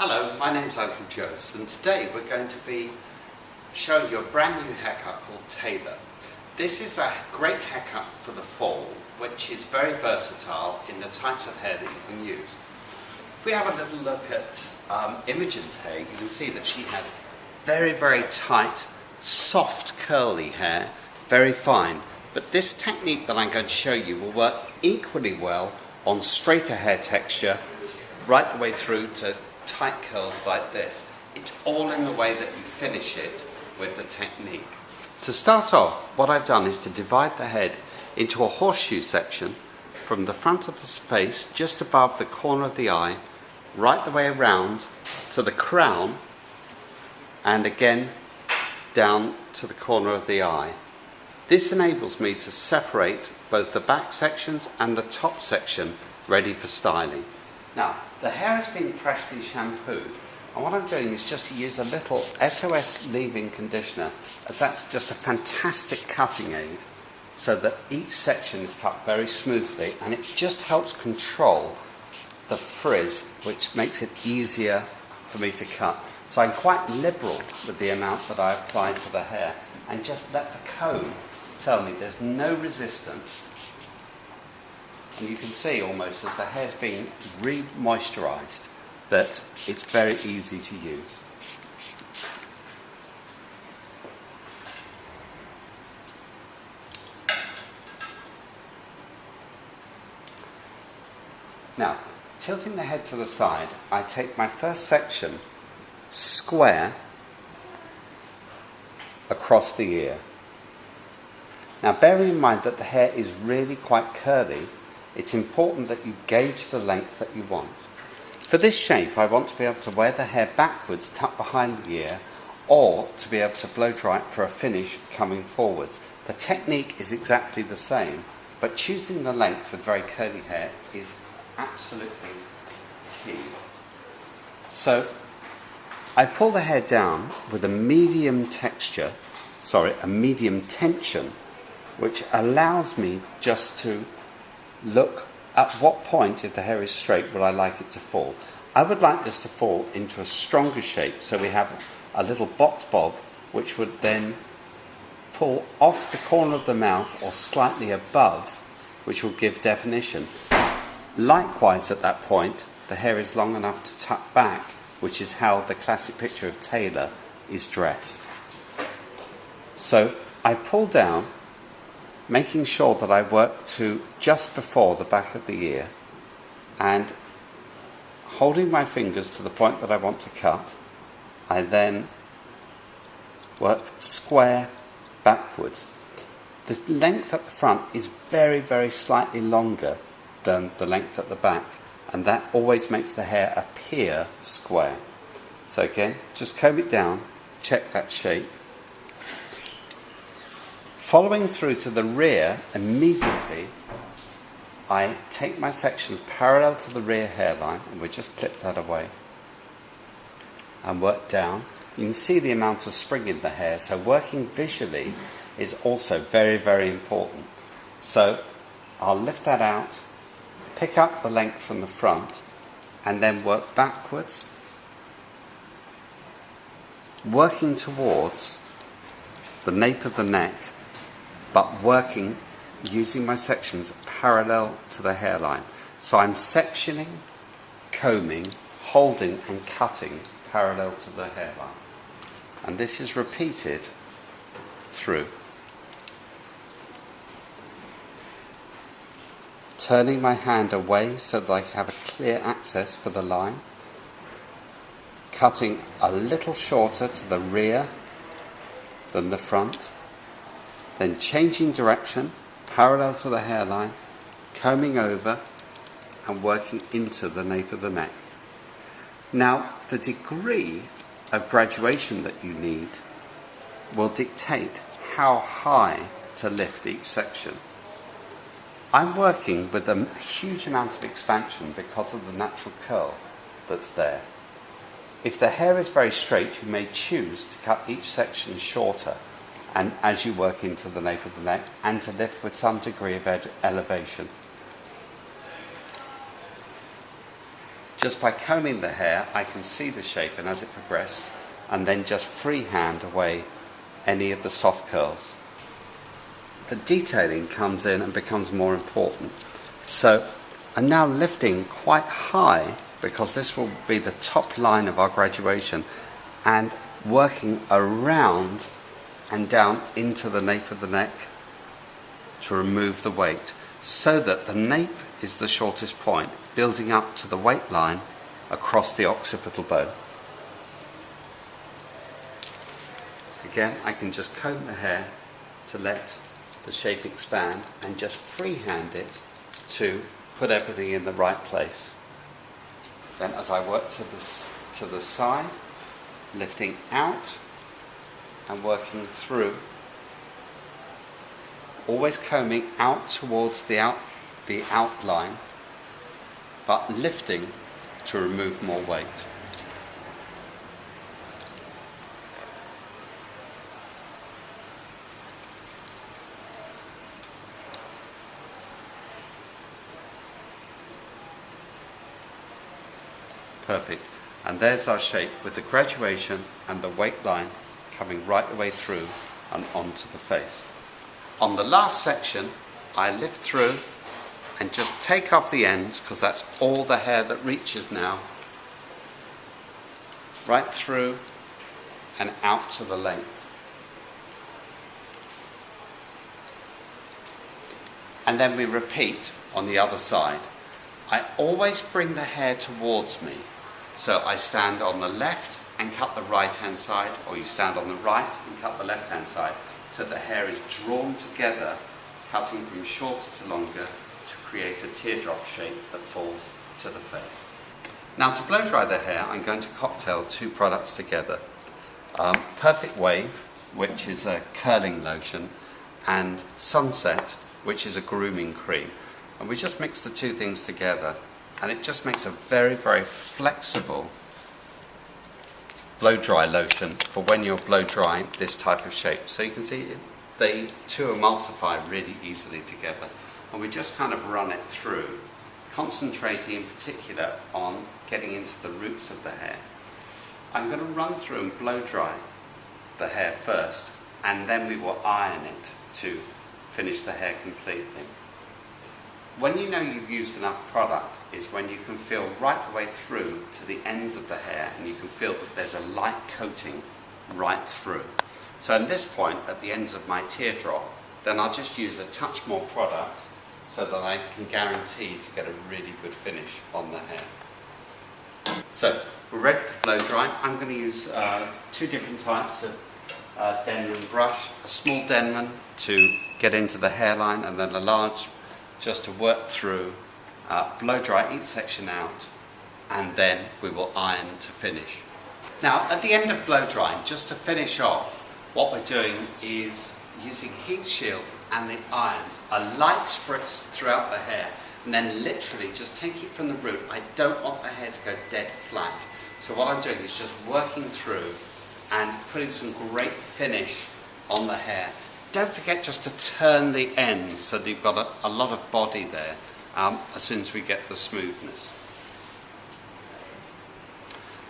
Hello, my name's Andrew Jose, and today we're going to be showing you a brand new haircut called Tailor. This is a great haircut for the fall, which is very versatile in the types of hair that you can use. If we have a little look at Imogen's hair, you can see that she has very, very tight, soft, curly hair, very fine. But this technique that I'm going to show you will work equally well on straighter hair texture, right the way through to tight curls like this. It's all in the way that you finish it with the technique. To start off, what I've done is to divide the head into a horseshoe section from the front of the face, just above the corner of the eye, right the way around to the crown, and again down to the corner of the eye. This enables me to separate both the back sections and the top section ready for styling. Now, the hair has been freshly shampooed, and what I'm doing is just to use a little SOS leave-in conditioner, as that's just a fantastic cutting aid, so that each section is cut very smoothly, and it just helps control the frizz, which makes it easier for me to cut. So I'm quite liberal with the amount that I apply to the hair, and just let the comb tell me there's no resistance. And you can see almost as the hair's being re-moisturised that it's very easy to use. Now, tilting the head to the side, I take my first section square across the ear. Now, bearing in mind that the hair is really quite curly, it's important that you gauge the length that you want. For this shape, I want to be able to wear the hair backwards, tucked behind the ear, or to be able to blow dry it for a finish coming forwards. The technique is exactly the same, but choosing the length with very curly hair is absolutely key. So, I pull the hair down with a medium tension, which allows me just to look at what point, if the hair is straight, would I like it to fall. I would like this to fall into a stronger shape, so we have a little box bob, which would then pull off the corner of the mouth or slightly above, which will give definition. Likewise, at that point, the hair is long enough to tuck back, which is how the classic picture of Tailor is dressed. So I pull down, making sure that I work to just before the back of the ear, and holding my fingers to the point that I want to cut, I then work square backwards. The length at the front is very, very slightly longer than the length at the back, and that always makes the hair appear square. So again, just comb it down, check that shape. Following through to the rear, immediately I take my sections parallel to the rear hairline, and we just clip that away and work down. You can see the amount of spring in the hair, so working visually is also very, very important. So I'll lift that out, pick up the length from the front, and then work backwards, working towards the nape of the neck, but working using my sections parallel to the hairline. So I'm sectioning, combing, holding and cutting parallel to the hairline. And this is repeated through. Turning my hand away so that I have a clear access for the line. Cutting a little shorter to the rear than the front. Then changing direction, parallel to the hairline, combing over and working into the nape of the neck. Now, the degree of graduation that you need will dictate how high to lift each section. I'm working with a huge amount of expansion because of the natural curl that's there. If the hair is very straight, you may choose to cut each section shorter, and as you work into the nape of the neck, and to lift with some degree of elevation. Just by combing the hair, I can see the shape and as it progresses, and then just freehand away any of the soft curls. The detailing comes in and becomes more important. So I'm now lifting quite high because this will be the top line of our graduation, and working around and down into the nape of the neck to remove the weight, so that the nape is the shortest point, building up to the weight line across the occipital bone. Again, I can just comb the hair to let the shape expand and just freehand it to put everything in the right place. Then as I work to the side, lifting out and working through, always combing out towards the outline, but lifting to remove more weight. Perfect. And there's our shape with the graduation and the weight line coming right the way through and onto the face. On the last section, I lift through and just take off the ends, because that's all the hair that reaches now, right through and out to the length. And then we repeat on the other side. I always bring the hair towards me. So I stand on the left and cut the right hand side, or you stand on the right and cut the left hand side, so the hair is drawn together, cutting from shorter to longer to create a teardrop shape that falls to the face. Now to blow dry the hair, I'm going to cocktail two products together. Perfect Wave, which is a curling lotion, and Sunset, which is a grooming cream. And we just mix the two things together, and it just makes a very, very flexible blow dry lotion for when you're blow drying this type of shape. So you can see the two emulsify really easily together, and we just kind of run it through, concentrating in particular on getting into the roots of the hair. I'm going to run through and blow dry the hair first, and then we will iron it to finish the hair completely. When you know you've used enough product is when you can feel right the way through to the ends of the hair, and you can feel that there's a light coating right through. So at this point, at the ends of my teardrop, then I'll just use a touch more product so that I can guarantee to get a really good finish on the hair. So we're ready to blow dry. I'm going to use two different types of Denman brush. A small Denman to get into the hairline, and then a large just to work through, blow dry each section out, and then we will iron to finish. Now at the end of blow drying, just to finish off, what we're doing is using heat shield and the irons, a light spritz throughout the hair, and then literally just take it from the root. I don't want the hair to go dead flat. So what I'm doing is just working through and putting some great finish on the hair. Don't forget just to turn the ends so that you've got a lot of body there as soon as we get the smoothness.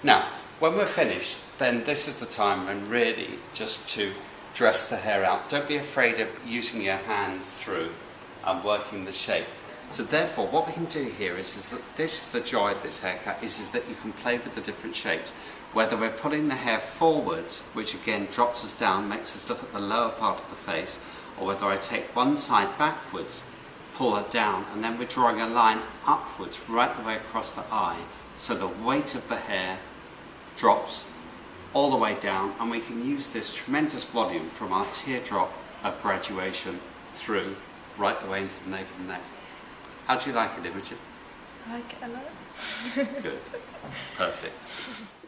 Now, when we're finished, then this is the time when really just to dress the hair out. Don't be afraid of using your hands through and working the shape. So therefore, what we can do here is that this is the joy of this haircut, is that you can play with the different shapes. Whether we're pulling the hair forwards, which again drops us down, makes us look at the lower part of the face, or whether I take one side backwards, pull it down, and then we're drawing a line upwards right the way across the eye, so the weight of the hair drops all the way down, and we can use this tremendous volume from our teardrop of graduation through right the way into the nape of the neck. How do you like it, Imogen? I like it a lot. Good. Perfect.